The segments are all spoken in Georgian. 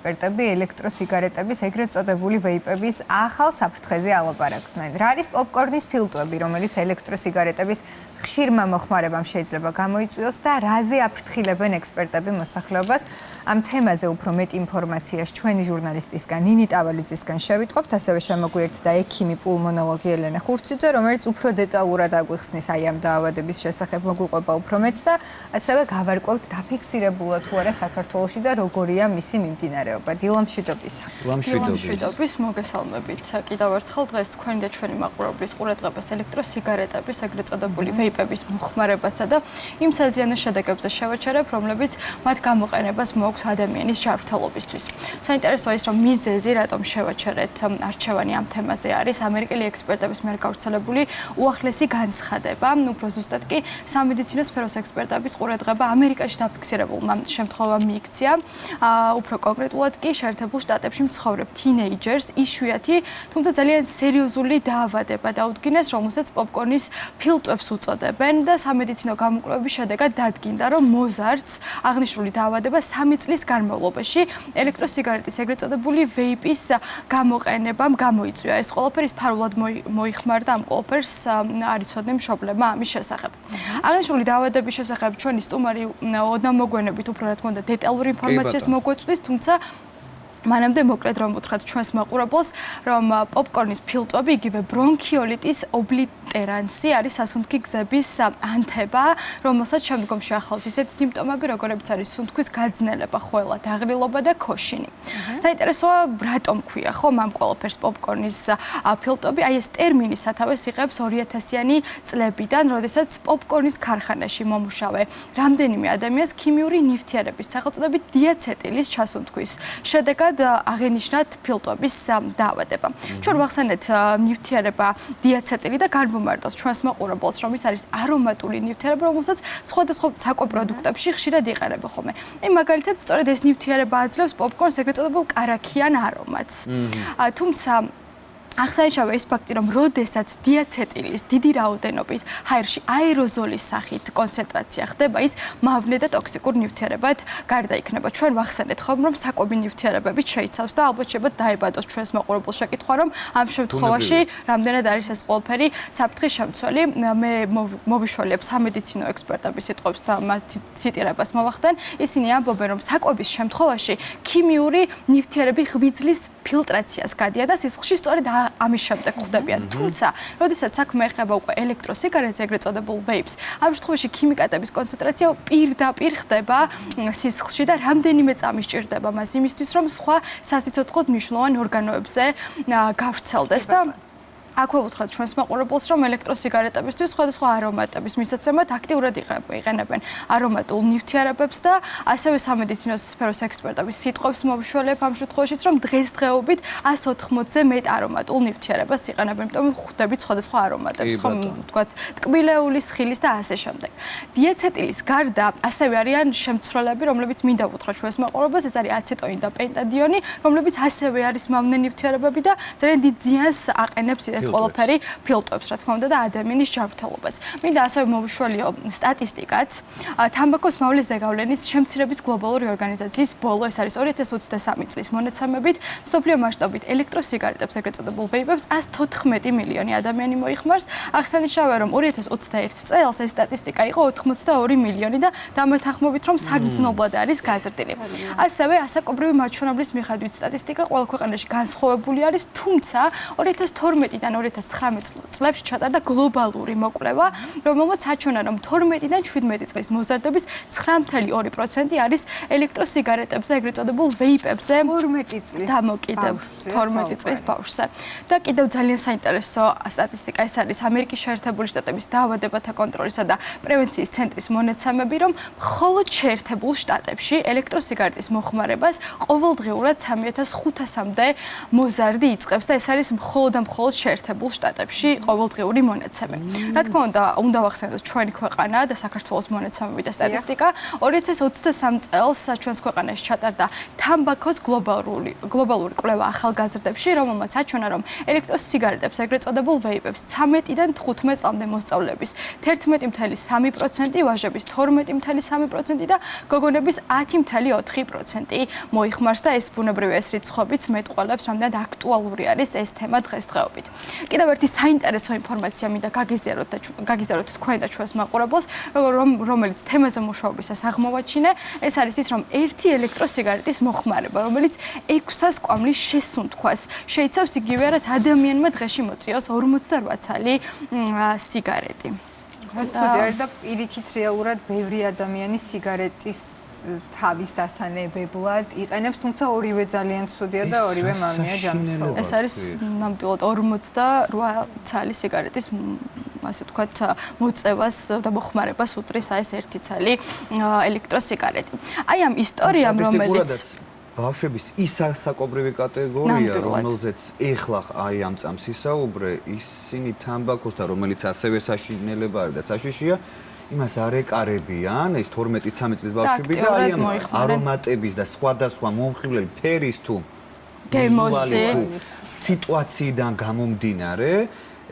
ექსპერტები ელექტროსიგარეტების, ეგრეთ წოდებული ვეიპების ახალ საფრთხეზე ალაპარაკდნენ. რა არის პოპკორნის ფილტვები, რომელიც ელექტროსიგარეტების ხშირმა მოხმარებამ შეიძლება გამოიწვიოს და რაზე აფრთხილებენ ექსპერტები მოსახლეობას? ამ თემაზე უფრო მეტ ინფორმაციას ჩვენი ჟურნალისტისგან ნინი ტავალიძისგან შევიტყობთ, ასევე შემოგვიერთდა ექიმი პულმონოლოგი ელენე ხურციძე, რომელიც უფრო დეტალურად აგვიხსნის აი ამ დაავადების შესახებ, მოგვიყვება უფრო მეც და ასევე გავარკვევთ დაფიქსირებულა თუ არა საქართველოში და როგორია მისი მიმდინარეობა. დილამშვიდობისა. დილამშვიდობის, მოგესალმებით. კიდევ ერთხელ დღეს თქვენი და ჩვენი მაყურებლის ყურადღებას ელექტროსიგარეტების, ეგრეთ წოდებული ვეიპების მოხმარებასა და იმ საზიანო შედეგებზე შევაჩერებ, რომლებიც მათ გამოყენებას მოაქვს ადამიანის ჯანმრთელობისთვის. საინტერესოა ის, რომ მიზეზი, რატომ შევაჩერეთ არჩევანი ამ თემაზე არის ამერიკელი ექსპერტების მიერ გავრცელებული უახლესი განცხადება. უფრო ზუსტად კი სამედიცინო სფეროს ექსპერტების ყურადღება ამერიკაში დაფიქსირებულმა შემთხვევამ მიიქცია. უფრო კონკრეტულად კი შეერთებულ შტატებში მცხოვრებ თინეიჯერს იშვიათი, თუმცა ძალიან სერიოზული დაავადება დაუდგინეს, რომელსაც პოპკორნის ფილტვებს უწოდებენ და სამედიცინო გამოკვლევების შედეგად დადგინდა, რომ მოზარდს აღნიშნული დაავადება 3 წლის განმავლობაში ელექტროსიგარეტის, ეგრეთ წოდებული ვეიპის გამოყენებამ გამოიწვია. ეს ყველაფერი ფარულად მოიხმარდა ამ ყველაფერს არ იცოდნენ მშობლებმა ამის შესახებ. აღნიშნული დაავადების შესახებ ჩვენი სტუმარი ოდნავ უფრო რა თქმა უნდა დეტალური ინფორმაციას მოგვეწვდის, თუმცა მანამდე მოკლედ რომ უთხრათ ჩვენს მაყურებელს, რომ პოპკორნის ფილტვები, იგივე ბრონქიოლიტის ობლიტერანსი არის სასუნთქი გზების ანთება, რომელსაც შემდგომში ახლავს ისეთი სიმპტომები, როგორებიც არის სუნთქვის გაძნელება, ხველა, დაღრილობა და ქოშინი. საინტერესოა, რატომ ქვია ხომ ამ ყველაფერს პოპკორნის ფილტვები? აი ეს ტერმინი სათავეს იღებს 2000-იანი წლებიდან, როდესაც პოპკორნის ქარხანაში მომუშავე რამდენიმე ადამიანს ქიმიური ნივთიერების სახელწოდებით დიაცეტილის ჩასუნთქვის შედეგად აღენიშნათ ფილტვების დაავადება. ჩვენ ვახსენეთ ნივთიერება დიაცეტილი და განვუმარტოთ ჩვენს მაყურებელს, რომ ის არის არომატული ნივთიერება, რომელსაც სხვადასხვა საკვებ პროდუქტებში ხშირად იყენებენ ხოლმე. მაგალითად, სწორედ ეს ნივთიერება აძლევს პოპკორნს ეგრეთ წოდებულ კარაქიან არომატს. თუმცა აღსანიშნავია ის ფაქტი, რომ როდესაც დიაცეტილის დიდი რაოდენობით ჰაერში აეროზოლის სახით კონცენტრაცია ხდება, ის მავნე და ტოქსიკურ ნივთიერებად გარდაიქმნება. ჩვენ ვახსენეთ ხომ, რომ საკვები ნივთიერებებით შეიცავს და ალბათ შეიძლება დაებადოს ჩვენს მაყურებელს შეკითხვა, რომ ამ შემთხვევაში რამდენად არის ეს ყველაფერი საფრთხის შემცველი. მე მოვიშველებ სამედიცინო ექსპერტების სიტყვებს და მათ ციტირებას მოვახდენ. ისინი ამბობენ, რომ საკვების შემთხვევაში ქიმიური ნივთიერები ღვიძლის ფილტრაციას გადიან და სისხლში სწორედ ამის შემდეგ ხდებიან. თუმცა, როდესაც საქმე ეხება უკვე ელექტროსიგარეტს, ეგრეთ წოდებულ ვეიპს, ამ შემთხვევაში ქიმიკატების კონცენტრაცია პირდაპირ ხდება სისხლში და რამდენიმე წამი სჭირდება მას იმისთვის, რომ სხვა სასიცოცხლოდ მნიშვნელოვან ორგანოებზე გავრცელდეს და აქვე უთხრათ ჩვენს მაყურებელს, რომ ელექტროსიგარეტებისთვის სხვადასხვა არომატების მისაცემად აქტიურად იყენებენ არომატულ ნივთიერებებს და ასევე სამედიცინო სფეროს ექსპერტების სიტყვებს მოვიშველებ ამ შემთხვევაშიც, რომ დღესდღეობით 180-ზე მეტ არომატულ ნივთიერებას იყენებენ, იმიტომ ხვდებით სხვადასხვა არომატებს, ხომ ვთქვათ, ტკბილეულის, ხილის და ასე შემდეგ. დიაცეტილის გარდა ასევე არიან შემცვლელები, რომლებიც მინდა ვუთხრათ ჩვენს მაყურებელს, ეს არის აცეტონი და პენტადიონი, რომლებიც ასევე არის მავნე ნივთიერებები და ძალიან დიდ ზიანს აყენებს ეს ყველაფერი ფილტვებს, რა თქმა უნდა, და ადამიანის ჯანმრთელობას. მინდა ასევე მოვიშველიო სტატისტიკაც. თამბაქოს მავლის ზეგავლენის შემცირების გლობალური ორგანიზაციის ბოლო, ეს არის 2023 წლის მონაცემებით, მსოფლიო მასშტაბით ელექტროსიგარეტებს, ეგრეთ წოდებულ ვეიპებს 114 მილიონი ადამიანი მოიხმარს. აღსანიშნავია, რომ 2021 წელს ეს სტატისტიკა იყო 82 მილიონი და დამეთანხმებით, რომ საგრძნობლად არის გაზრდილი. ასევე ასაკობრივი მაჩვენებლის მიხედვით სტატისტიკა ყველა ქვეყანაში განსხვავებული არის, თუმცა 2012-დან 2019 წლებში ჩატარდა გლობალური მოკვლევა, რომელმაც აჩვენა, რომ 12-დან 17 წლის მოზარდების 9.2% არის ელექტროსიგარეტებზე, ეგრეთ წოდებულ ვეიპებზე 12 წლის ბავშვზე. და კიდევ ძალიან საინტერესო სტატისტიკა ეს არის ამერიკის შეერთებული შტატების დაავადებათა კონტროლისა და პრევენციის ცენტრის მონაცემები, რომ მხოლოდ შეერთებულ შტატებში ელექტროსიგარეტის მოხმარებას ყოველდღიურად 3500-მდე მოზარდი იწყებს და ეს არის მხოლოდ შეერთებულ შეერთებულ შტატებში ყოველდღიური მონაცემი. რა თქმა უნდა ვახსენოთ ჩვენი ქვეყანა და საქართველოს მონაცემები და სტატისტიკა 2023 წელს ჩვენს ქვეყანაში ჩატარდა თამბაქოს გლობალური კვლევა ახალგაზრდებში, რომელმაც აჩვენა, რომ ელექტროსიგარეტებს, ეგრეთ წოდებულ ვეიპებს 13-დან 15 წლამდე მოსწავლეების 11.3%, ვაჟების 12.3% და გოგონების 10.4% მოიხმარს და ეს ბუნებრივია ეს რიცხვებიც მეტყველებს, რამდენად აქტუალური არის ეს თემა დღესდღეობით. კიდევ ერთი საინტერესო ინფორმაცია მინდა გაგიზიაროთ თქვენ და ჩვენს მაყურებელს, რომელიც თემაზე მუშაობისას აღმოვაჩინე, ეს არის ის, რომ ერთი ელექტროსიგარეტის მოხმარება, რომელიც 600 კვამლის შესუნთქვას შეიცავს იგივე, რაც ადამიანმა დღეში მოწიოს 48 ცალი სიგარეტი. ცუდი არის და პირიქით რეალურად ბევრი ადამიანი სიგარეტის თავის დასანებებლად იყენებს, თუმცა ორივე ძალიან ცუდია და ორივე მამია ჯანმრთელობა. ეს არის ნამდვილად 48 ცალი სიგარეტის ასე ვთქვათ მოწევას და მოხმარებას უდრის ეს ერთი ცალი ელექტროსიგარეტი. აი ამ ისტორიამ, რომელიც ბავშვების ის საკობრივი კატეგორია, რომელზეც ეხლა აი ამ წამს ისაუბრე, ისინი თამბაქოს და რომელიც ასევე საშინელება არის და საშიშია, იმას არ ეკარებიან, ეს 12-13 წლის ბავშვები და აი ამ არომატების და სხვადასხვა მომხიბლელი ფერის თუ გემოსი სიტუაციიდან გამომდინარე,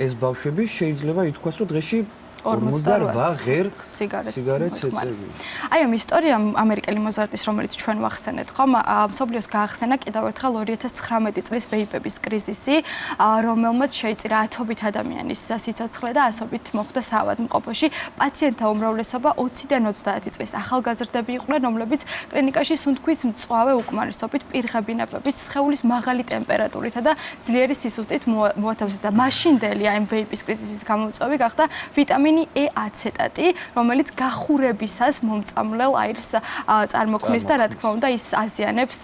ეს ბავშვები შეიძლება ითქვას, რომ დღეში 48 სიგარეტს ეწევიან. აი ამ ისტორიამ ამერიკელი მოზარდის, რომელიც ჩვენ ვახსენეთ, ხომ, მსოფლიოს გაახსენა კიდევ ერთხელ 2019 წლის ვეიპების კრიზისი, რომელმაც შეიწირა ათობით ადამიანის სიცოცხლე და ასობით მოხვდა საავადმყოფოში. პაციენტთა უმრავლესობა 20-დან 30 წლის ახალგაზრდები იყვნენ, რომლებიც კლინიკაში სუნთქვის მწვავე უკმარისობით, პირღებინებებით, სხეულის მაღალი ტემპერატურითა და ძლიერი სისუსტით მოათავსეს და მაშინდელი აი ვეიპის კრიზისის გამომწვევი გახდა ვიტამინი E აცეტატი, რომელიც გახურებისას მომწამლელ აირს წარმოქმნის და რა თქმა უნდა ის აზიანებს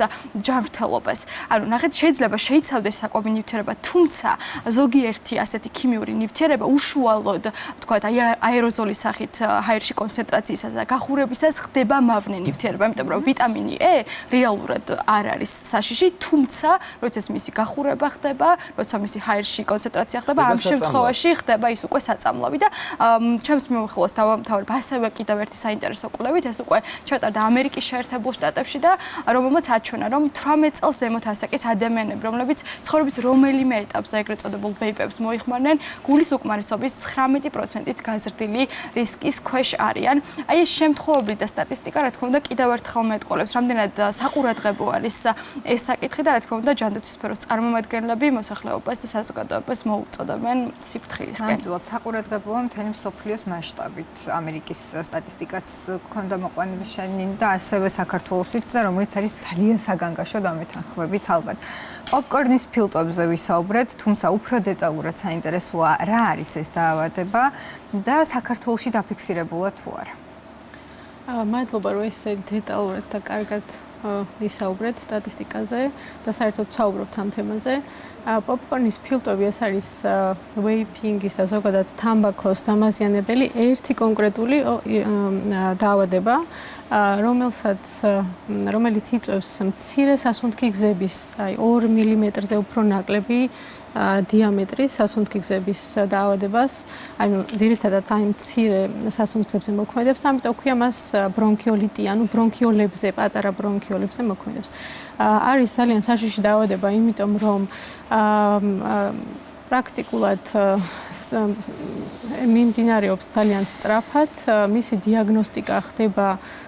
ჯანმრთელობას. ანუ ნახეთ, შეიძლება შეიცავდეს საკვები ნივთიერება, თუმცა ზოგიერთი ასეთი ქიმიური ნივთიერება უშუალოდ, თქვათ, აეროზოლის სახით ჰაერში კონცენტრაციისას და გახურებისას ხდება მავნე ნივთიერება, იმიტომ რომ ვიტამინი E რეალურად არ არის საშიში, თუმცა როცა მისი გახურება ხდება, როცა მისი ჰაერში კონცენტრაცია ხდება, ამ შემთხვევაში ხდება ის უკვე საწამლავი და ჩემს მიმოხილვას დავამთავრებ ასევე კიდევ ერთი საინტერესო კვლევით, ეს უკვე ჩატარდა ამერიკის შეერთებულ შტატებში და რომელმაც აჩვენა, რომ 18 წელს ზემოთ ასაკის ადამიანები, რომლებიც ცხოვრების რომელიმე ეტაპზე ეგრეთ წოდებულ ვეიპებს მოიხმარნენ, გულის უკმარისობის 19%-ით გაზრდილი რისკის ქვეშ არიან. აი ეს შემთხვევები და სტატისტიკა, რა თქმა უნდა, კიდევ ერთხელ მეტყველებს, რამდენად საყურადღებო არის ეს საკითხი და რა თქმა უნდა, ჯანდაცვის სფეროს წარმომადგენლები მოსახლეობას და საზოგადოებას მოუწოდებენ სიფრთხილისკენ. ნამდვილად საყურადღებოა მთელი მსოფლიოს მასშტაბით. ამერიკის სტატისტიკაც ქონდა მოყვანილი შენინ და ასევე საქართველოსით და რომელიც არის ძალიან საგანგაშო დამეთანხმებით ალბათ. პოპკორნის ფილტვებზე ვისაუბრეთ, თუმცა უფრო დეტალურად საინტერესოა რა არის ეს დაავადება და საქართველოში დაფიქსირებულა თუ არა. მადლობა, რომ ესე დეტალურად და კარგად ისაუბრეთ სტატისტიკაზე და საერთოდ ვსაუბრობთ ამ თემაზე. პოპკორნის ფილტვები ეს არის ვეიპინგის და ზოგადად თამბაქოს დამაზიანებელი ერთი კონკრეტული დაავადება, რომელიც იწვევს მცირე სასუნთქი გზების, აი 2 მილიმეტრზე უფრო ნაკლები დიამეტრის სასუნთქი გზების დაავადებას, აი ძირითადად აი მცირე სასუნთქი გზებზე მოქმედებს, ამიტომ ქვია მას ბრონქიოლიტი, ანუ ბრონქიოლებზე, პატარა ბრონქიოლებზე მოქმედებს. არის ძალიან საშიში დაავადება, იმიტომ რომ პრაქტიკულად მიმდინარეობს ძალიან სწრაფად, მისი დიაგნოსტიკა ხდება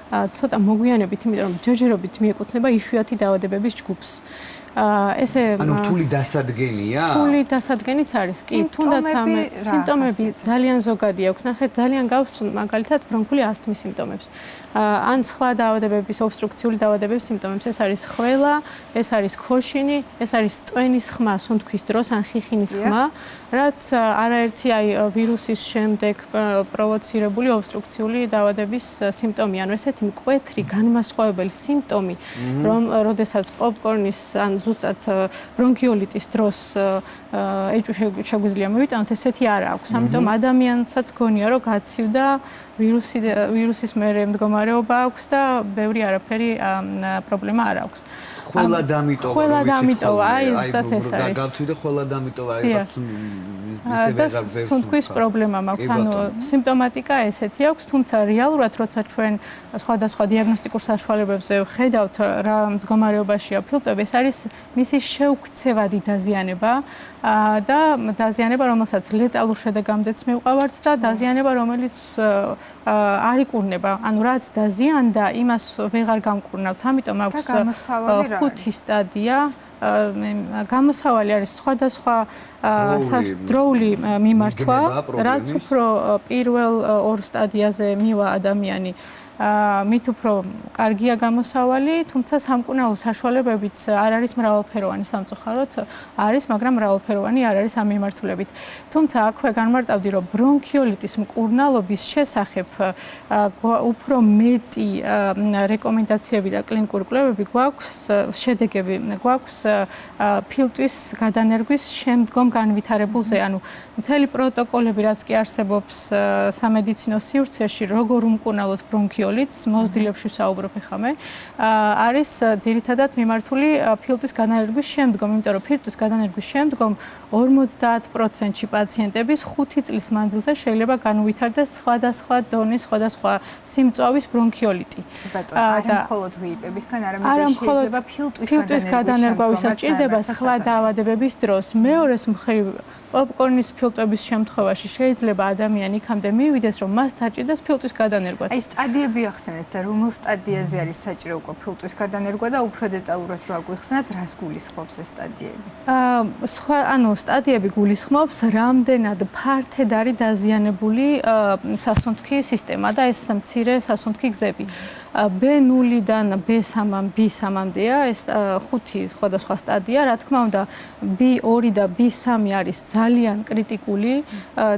ცოტა მოგვიანებით, იმიტომ რომ ჯერჯერობით მიეკუთვნება იშვიათი დაავადებების ჯგუფს. ანუ რთული დასადგენია? რთული დასადგენიც არის. კი, თუნდაც ამ სიმპტომები ძალიან ზოგადი აქვს. ნახეთ, ძალიან გავს მაგალითად ბრონქული ასთმის სიმპტომებს. ან სხვა დაავადებების, ობსტრუქციული დაავადებების სიმპტომებს. ეს არის ხველა, ეს არის ქოშინი, ეს არის ტვენის ხმა სუნთქვის დროს, ან ხიხინის ხმა, რაც არაერთი აი ვირუსის შემდეგ პროვოცირებული ობსტრუქციული დაავადების სიმპტომი. ანუ ესეთი მკვეთრი განმასხვავებელი სიმპტომი, რომ როდესაც პოპკორნის ან ზუსტად ბრონქიოლიტის დროს ეჭვი შეგვიძლია მოვიტანოთ, ესეთი არ აქვს. ამიტომ ადამიანსაც გონია, რომ გაცივდა ვირუსის მერე მდგომარეობა აქვს და ბევრი არაფერი პრობლემა არ აქვს. ყველა დამიტოვა, ყველა დამიტოვა, აი ზუსტად ეს არის. გავცვი და ყველა დამიტოვა, აი რაც და სუნთქვის პრობლემა მაქვს, ანუ სიმპტომატიკა ესეთი აქვს, თუმცა რეალურად როცა ჩვენ სხვადასხვა დიაგნოსტიკურ საშუალებებზე ხედავთ რა მდგომარეობაშია ფილტვები, ეს არის მისი შეუქცევადი დაზიანება და დაზიანება, რომელსაც ლეტალურ შედეგამდეც მივყავართ და დაზიანება, რომელიც არ იკურნება, ანუ რაც დაზიანდა, იმას ვეღარ გამკურნავთ, ამიტომ აქვს 5 სტადია. გამოსავალი არის სხვადასხვა დროული მიმართვა, რაც უფრო პირველ 2 სტადიაზე მივა ადამიანი, მით უფრო კარგია გამოსავალი, თუმცა სამკურნალო საშუალებებიც არ არის მრავალფეროვანი სამწუხაროდ, არის, მაგრამ მრავალფეროვანი არ არის ამ მიმართულებით. თუმცა აქვე განმარტავდი, რომ ბრონქიოლიტის მკურნალობის შესახებ უფრო მეტი რეკომენდაციები და კლინიკური კვლევები გვაქვს, შედეგები გვაქვს ფილტვის გადანერგვის შემდგომ განვითარებულზე, ანუ მთელი პროტოკოლები, რაც კი არსებობს სამედიცინო სივრცეში, როგორ უმკურნალოთ ბრონქიოლიტს, მოზრდილებში საუბრობ ხამე, არის ძირითადად მიმართული ფილტვის გადანერგვის შემდგომ, იმიტომ რომ ფილტვის გადანერგვის შემდგომ 50%-ში პაციენტების 5 წლის მანძილზე შეიძლება განუვითარდეს სხვადასხვა დონის, სხვადასხვა სიმწვავის ბრონქიოლიტი. არა მხოლოდ ვეიპებისგან, არამედ შეიძლება ფილტვის გადანერგვა ვისაც ჭირდება სხვა დაავადებების დროს. მეორეს მხრივ პოპკორნის ფილტვების შემთხვევაში შეიძლება ადამიანი იქამდე მივიდეს, რომ მას დაჭირდეს ფილტვის გადანერგვაც. აი სტადიები ახსენეთ და რომელ სტადიაზე არის საჭირო უკვე ფილტვის გადანერგვა და უფრო დეტალურად რა გვიხსნათ, რას გულისხმობს ეს სტადიები? ანუ სტადიები გულისხმობს, რამდენად ფართედ არის დაზიანებული სასუნთქი სისტემა და ეს მცირე სასუნთქი გზები. B0-დან B3-მამდეა ეს 5 სხვადასხვა სტადია, რა თქმა უნდა, B2 და B3 არის ძალიან კრიტიკული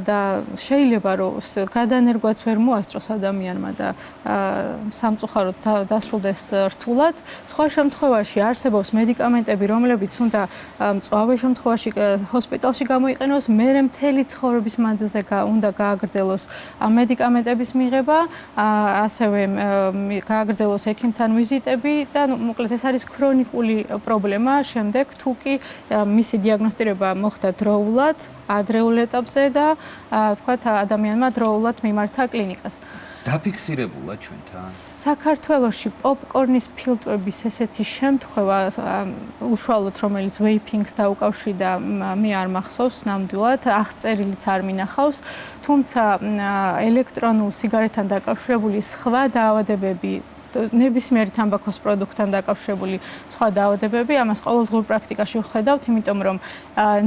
და შეიძლება რომ გადანერგვაც ვერ მოასწროს ადამიანმა და სამწუხაროდ დასრულდეს რთულად. სხვა შემთხვევაში არსებობს მედიკამენტები, რომლებიც უნდა მწვავე შემთხვევაში ჰოსპიტალში გამოიყენოს, მერე მთელი ცხოვრების მანძილზე უნდა გააგრძელოს ამ მედიკამენტების მიღება, ასევე გააგრძელოს ექიმთან ვიზიტები და მოკლედ ეს არის ქრონიკული პრობლემა. შემდეგ თუ კი მისი დიაგნოსტირება მოხდა დროულად, ადრეულ ეტაპზე და თქვათ ადამიანმა დროულად მიმართა კლინიკას. დაფიქსირებულა ჩვენთან. საქართველოში პოპკორნის ფილტვების ესეთი შემთხვევა უშუალოდ რომელიც ვეიპინგს დაუკავშირდა, მე არ მახსოვს ნამდვილად, აღწერილიც არ მინახავს, თუმცა ელექტრონულ სიგარეტთან დაკავშირებული სხვა დაავადებები ნებისმიერი თამბაქოს პროდუქტთან დაკავშირებული სხვა დაავადებები, ამას ყოველდღიურ პრაქტიკაში ვხედავთ, იმიტომ რომ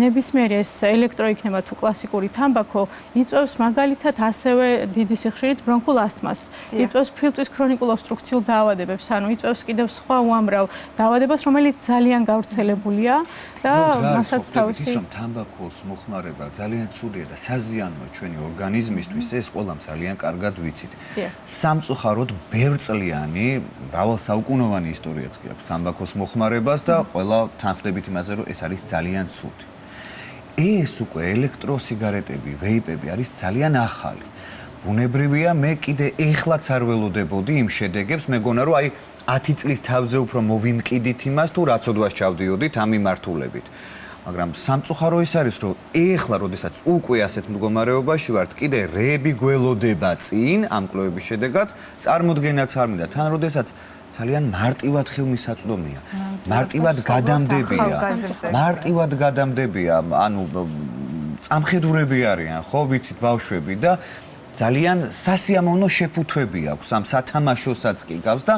ნებისმიერი ეს ელექტრო იქნება თუ კლასიკური თამბაქო, იწვევს მაგალითად ასევე დიდი სიხშირით ბრონქულ ასთმას, იწვევს ფილტვის ქრონიკულ ობსტრუქციულ დაავადებებს, ანუ იწვევს კიდევ სხვა უამრავ დაავადებას, რომელიც ძალიან გავრცელებულია და მასაც თავისი თამბაქოს მოხმარება ძალიან ცუდია და საზიანოა ჩვენი ორგანიზმისთვის, ეს ყველამ ძალიან კარგად ვიცით. სამწუხაროდ ბევრწლიანი მრავალ საუკუნოვანი ისტორიაც კი აქვს თამბაქოს მოხმარებას და ყველა თანხმდებით იმაზე, რომ ეს არის ძალიან ცუდი. ეს უკვე ელექტროსიგარეტები, ვეიპები არის ძალიან ახალი. ბუნებრივია, მე კიდე ეხლაც არ ველოდებოდი იმ შედეგებს, მეგონა რომ აი 10 წლის თავზე უფრო მოვიმკიდით იმას თუ რაცოდვას ჩავდიოდით ამ მიმართულებით. მაგრამ სამწუხარო ის არის, რომ ეხლა, როდესაც უკვე ასეთ მდგომარეობაში ვართ, კიდე რეები გველოდება წინ ამ კვლევების შედეგად, წარმოდგენაც არ მინდა. თან როდესაც ძალიან მარტივად ხელმისაწვდომია, მარტივად გადამდებია, ანუ წამხედურები არიან, ხო, ვიცით, ბავშვები და ძალიან სასიამოვნო შეფუთვები აქვს ამ სათამაშოსაც კი გავს და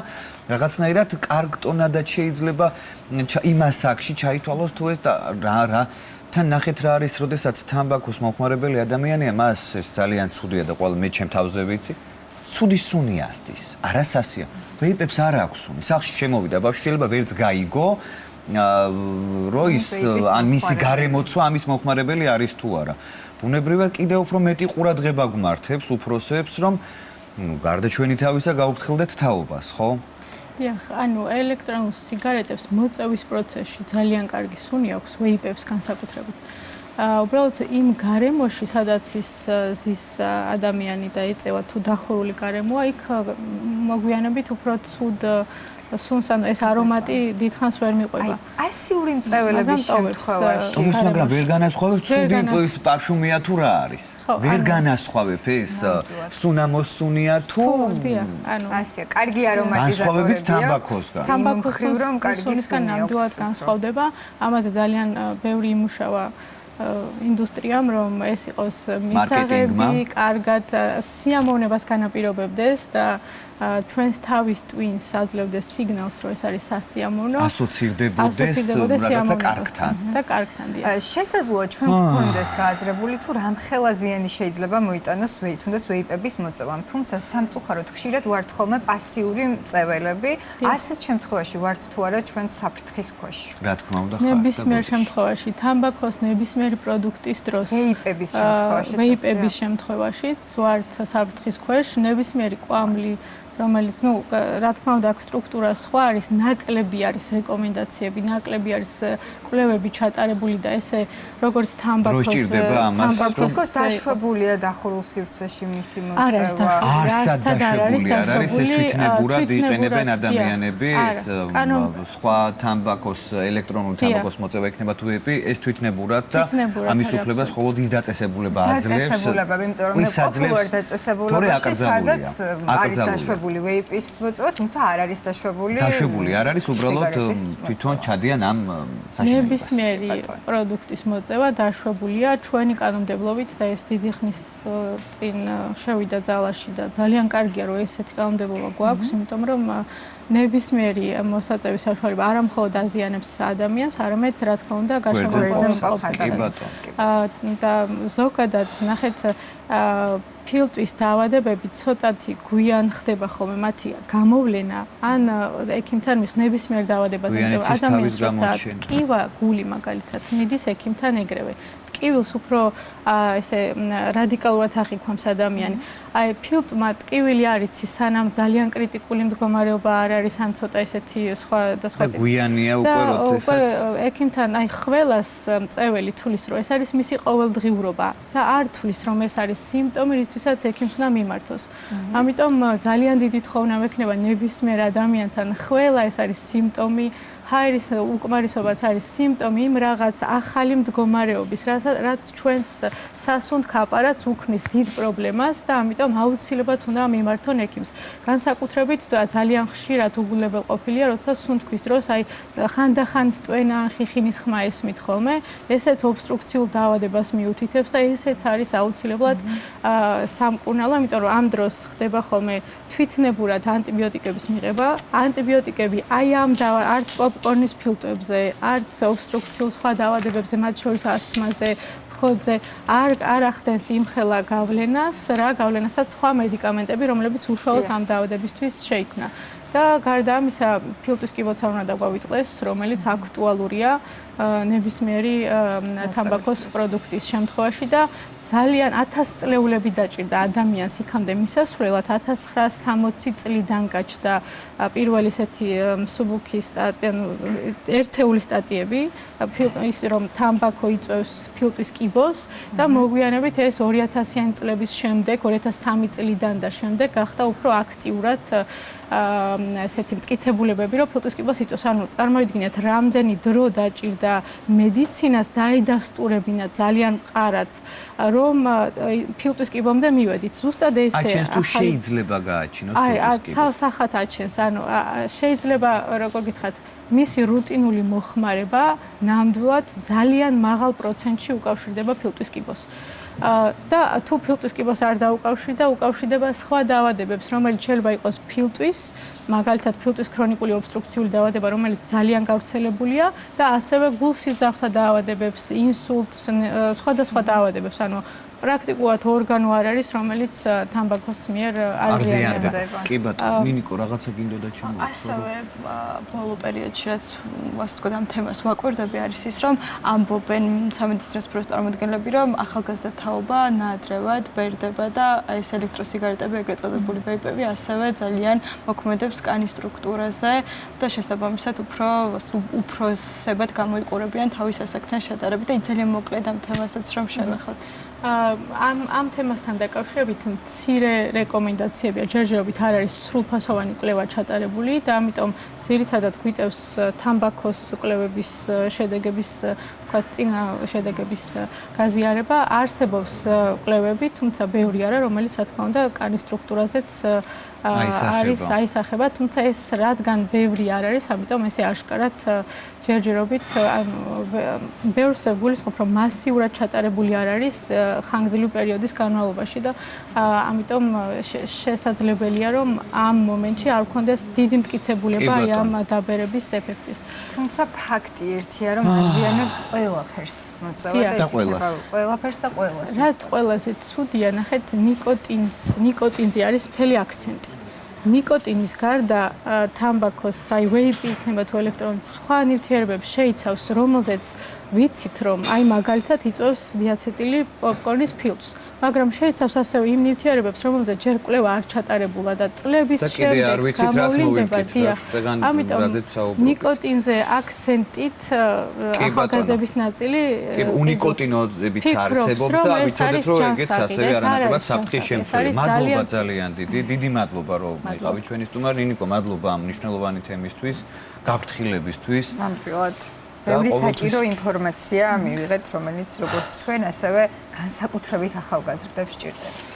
რაღაცნაირად კარგ ტონადაც შეიძლება იმას აქში ჩაითვალოს თუ ეს და რა თან ნახეთ რა არის, როდესაც თამბაქოს მომხმარებელი ადამიანია, მას ეს ძალიან ცუდია და ყველა მე ჩემ თავზე ვიცი. ცუდი სუნი ასდის, არასასია. ვეიპებს არ აქვს სუნი. სახლში შემოვიდა ბავშვი, შეიძლება ვერც გაიგო, რომ ის ან მისი გარემოცვა ამის მომხმარებელი არის თუ არა. ბუნებრივად კიდევ უფრო მეტი ყურადღება გვმართებს უფროსებს, რომ გარდა ჩვენი თავისა გაუფრთხილდეთ თაობას, ხო? დიახ, ანუ ელექტრონულ სიგარეტებს მოწევის პროცესში ძალიან კარგი სუნი აქვს ვეიპებს განსაკუთრებით. უბრალოდ იმ გარემოში, სადაც ის ზის ადამიანი და ეწევა თუ დახურული გარემოა, იქ მოგვიანებით უფრო ცუდ სუნს ანუ ეს არომატი დიდხანს ვერ მიყვება. პასიური მწველების შემთხვევაში. თუმცა მაგრამ ვერ განასხვავებ ცუდი ის პარფიუმია თუ რა არის. ვერ განასხვავებ ეს სუნამოსუნია თუ ანუ ასია, კარგი არომატიზატორებია. განსხვავებით თამბაქოსთან. თამბაქოს სუნისგან ნამდვილად განსხვავდება. ამაზე ძალიან ბევრი იმუშავა ინდუსტრიამ, რომ ეს იყოს მისაღები, კარგად სიამოვნებას განაპირობებდეს და ჩვენს თავის ტვინს აძლევდეს სიგნალს, რომ ეს არის სასიამოვნო. ასოცირდებოდეს რაღაცა კარგთან. და კარგთან დია. შესაძლოა ჩვენ გვქონდეს გააზრებული თუ რამხელა ზიანი შეიძლება მოიტანოს თუნდაც ვეიპების მოწევამ. თუმცა სამწუხაროდ ხშირად ვართ ხოლმე პასიური მწეველები. ასეთ შემთხვევაში ვართ თუ არა ჩვენ საფრთხის ქვეშ. რა თქმა უნდა, ნებისმიერ შემთხვევაში თამბაქოს ნებისმიერი პროდუქტის დროს ვეიპების შემთხვევაშიც ვართ საფრთხის ქვეშ. ნებისმიერი კვამლი რომელიც, რა თქმა უნდა, აქ სტრუქტურა სხვა არის, ნაკლები არის რეკომენდაციები, ნაკლები არის კვლევები ჩატარებული და ესე როგორც თამბაქოს დაშვებულია დახურულ სივრცეში მისი მოწევა. არცად არ არის დაშვებული, ეს თვითნებურად იყენებენ ადამიანები, ეს სხვა თამბაქოს, ელექტრონული თამბაქოს მოწევა იქნება თუ ვეიპი, ეს თვითნებურად და ამის უფლებას მხოლოდ ის დაწესებულება აძლევს. დაწესებულება, იმიტომ რომ ყოფილვარ დაწესებულებაში სადაც არის დაშვებული ვეიპის მოწევა, თუმცა არ არის დაშვებული. დაშვებული არ არის, უბრალოდ თვითონ ჩადიან ამ საშინელებაში. ნებისმიერი პროდუქტის მოწევა დაშვებულია ჩვენი კანონმდებლობით და ეს დიდი ხნის წინ შევიდა ძალაში და ძალიან კარგია, რომ ესეთი კანონმდებლობა გვაქვს, იმიტომ რომ ნებისმიერი მოსაწევის საშუალება არა მხოლოდ აზიანებს ადამიანს, არამედ რა თქმა უნდა გარშემოყოლებს. და ზოგადად ნახეთ ფილტვის დაავადებები ცოტათი გვიან ხდება ხოლმე მათი გამოვლენა ან ექიმთან მის ნებისმიერ დაავადებაზე ადამიანს როცა ტკივა გული მაგალითად მიდის ექიმთან ეგრევე ტკივილს უფრო ესე რადიკალურად აღიქვამს ადამიანი. აი ფილტვმა ტკივილი არ იცის სანამ ძალიან კრიტიკული მდგომარეობა არ არის ან ცოტა ესეთი სხვა და სხვა გვიანია უკვე როდესაც ექიმთან აი ყველას მწეველი თulis რომ ეს არის მისი ყოველდღიურობა და არ თulis რომ ეს არის სიმპტომი რისთვისაც ექიმს უნდა მიმართოს. ამიტომ ძალიან დიდი თხოვნა მექნება ნებისმიერ ადამიანთან ყველა ეს არის სიმპტომი ჰაერის უკმარისობაც არის სიმპტომი იმ რაღაც ახალი მდგომარეობის, რაც ჩვენს სასუნთ კაპარატს უქმნის დიდ პრობლემას და ამიტომ აუცილებლად უნდა მიმართონ ექიმს. განსაკუთრებით ძალიან ხშირად უგულებელ ყოფილია, როცა სუნთქვის დროს აი ხანდახან სტვენა, ხიხინის ხმა ესმით ხოლმე, ესეც ობსტრუქციულ დაავადებას მიუთითებს და ესეც არის აუცილებლად სამკურნალო, იმიტომ რომ ამ დროს ხდება ხოლმე თვითნებურად ანტიბიოტიკების მიღება. ანტიბიოტიკები აი ამ არც პოპკორნის ფილტვებზე, არც ობსტრუქციულ სხვა დაავადებებზე, მათ შორის ასთმაზე, ფხოდზე არ ახდენს იმხელა გავლენას, რა გავლენასაც სხვა მედიკამენტები, რომლებიც უშუალოდ ამ დაავადებისთვის შეიქმნა. და გარდა ამისა, ფილტვის კიბოცა უნდა დაგვავიწყდეს, რომელიც აქტუალურია ნებისმიერი თამბაქოს პროდუქტის შემთხვევაში და ძალიან 1000 წლეულები დაჭირდა ადამიანს იქამდე მისასვლელად 1960 წლიდან გაჩნდა პირველი ესეთი მსუბუქი ერთეული სტატიები ის რომ თამბაქო იწვევს ფილტვის კიბოს და მოგვიანებით ეს 2000-იანი წლების შემდეგ 2003 წლიდან და შემდეგ გახდა უფრო აქტიურად ესეთი მტკიცებულებები რომ ფილტვის კიბოს იწვევს ანუ წარმოიდგინეთ რამდენი დრო დაჭირდა მედიცინას დაიდასტურებინა ძალიან მყარად რომ ფილტვის კიბომდე მივედით. ზუსტად ესე აჩენს თუ შეიძლება გააჩინოს ფილტვის კიბო. ცალსახად აჩენს. ანუ შეიძლება როგორ გითხრათ მისი რუტინული მოხმარება ნამდვილად ძალიან მაღალ პროცენტში უკავშირდება ფილტვის კიბოს. და თუ ფილტვის კიბოს არ დაუკავშირდა, უკავშირდება სხვა დაავადებებს, რომელიც შეიძლება იყოს ფილტვის, მაგალითად ფილტვის ქრონიკული ობსტრუქციული დაავადება, რომელიც ძალიან გავრცელებულია და ასევე გულსიძახთა დაავადებებს, ინსულტს, სხვადასხვა დაავადებებს, ანუ პრაქტიკულად ორგანო არ არის, რომელიც თამბაქოს მიერ აზიანდება. კი ბატონო, ნინიკო, რაღაცა გინდოდა ჩამოვა. ასევე ბოლო პერიოდში რაც ასე ვთქვათ ამ თემას ვაკვირდები არის ის, რომ ამბობენ სამედიცინო სფეროს წარმომადგენლები, რომ ახალგაზრდა თაობა ნაადრევად ბერდება და ეს ელექტროსიგარეტები, ეგრეთ წოდებული ვეიპები, ასევე ძალიან მოქმედებს კანის სტრუქტურაზე და შესაბამისად უფროსებად გამოიყურებიან თავის ასაკთან შედარებით და ძალიან მოკლედ ამ თემასაც რომ შევეხოთ. ამ თემასთან დაკავშირებით მცირე რეკომენდაციებია, ჯერჯერობით არ არის სრულფასოვანი კვლევა ჩატარებული და ამიტომ ძირითადად გვიწევს თამბაქოს კვლევების შედეგების, ვთქვათ, წინა შედეგების გაზიარება. არსებობს კვლევები, თუმცა ბევრი არა, რომელიც რა თქმა უნდა კანის სტრუქტურაზეც არის აისახება, თუმცა ეს რადგან ბევრი არ არის, ამიტომ ესე აშკარად ჯერჯერობით ბევრს გულისხმობ, რომ მასიურად ჩატარებული არ არის ხანგრძლივი პერიოდის განმავლობაში და ამიტომ შესაძლებელია, რომ ამ მომენტში არ გქონდეს დიდი მტკიცებულება აი ამ დაბერების ეფექტის. თუმცა ფაქტი ერთია, რომ აზიანებს ყველაფერს. მოწევა და ისიქება ყველაფერს და ყველას. რაც ყველაზე ცუდია, ნახეთ, ნიკოტინზე არის მთელი აქცენტი. ნიკოტინის გარდა თამბაქოს, აი ვეიპი იქნება თუ ელექტრონული სხვა ნივთიერებებს შეიცავს, რომელზეც ვიცით, რომ აი მაგალითად იწვევს დიაცეტილი პოპკორნის ფილტვს. მაგრამ შეიცავს ასევე იმ ნივთიერებებს, რომელზეც ჯერ კვლევა არ ჩატარებულა და წლების შემდეგ გამოვლინდება. ამიტომ ნიკოტინზე აქცენტით ახალგაზრდების ნაწილი უნიკოტინოზებიც არსებობს და ვიცოდეთ, რომ ეგეც ასევე არანაკლებ საფრთხის შემცველი. მადლობა ძალიან დიდი მადლობა, რომ იყავით ჩვენი სტუმარი. ნინიკო, მადლობა ამ მნიშვნელოვანი თემისთვის, გაფრთხილებისთვის. ნამდვილად. ბევრი საჭირო ინფორმაცია მივიღეთ, რომელიც როგორც ჩვენ, ასევე განსაკუთრებით ახალგაზრდებს სჭირდება.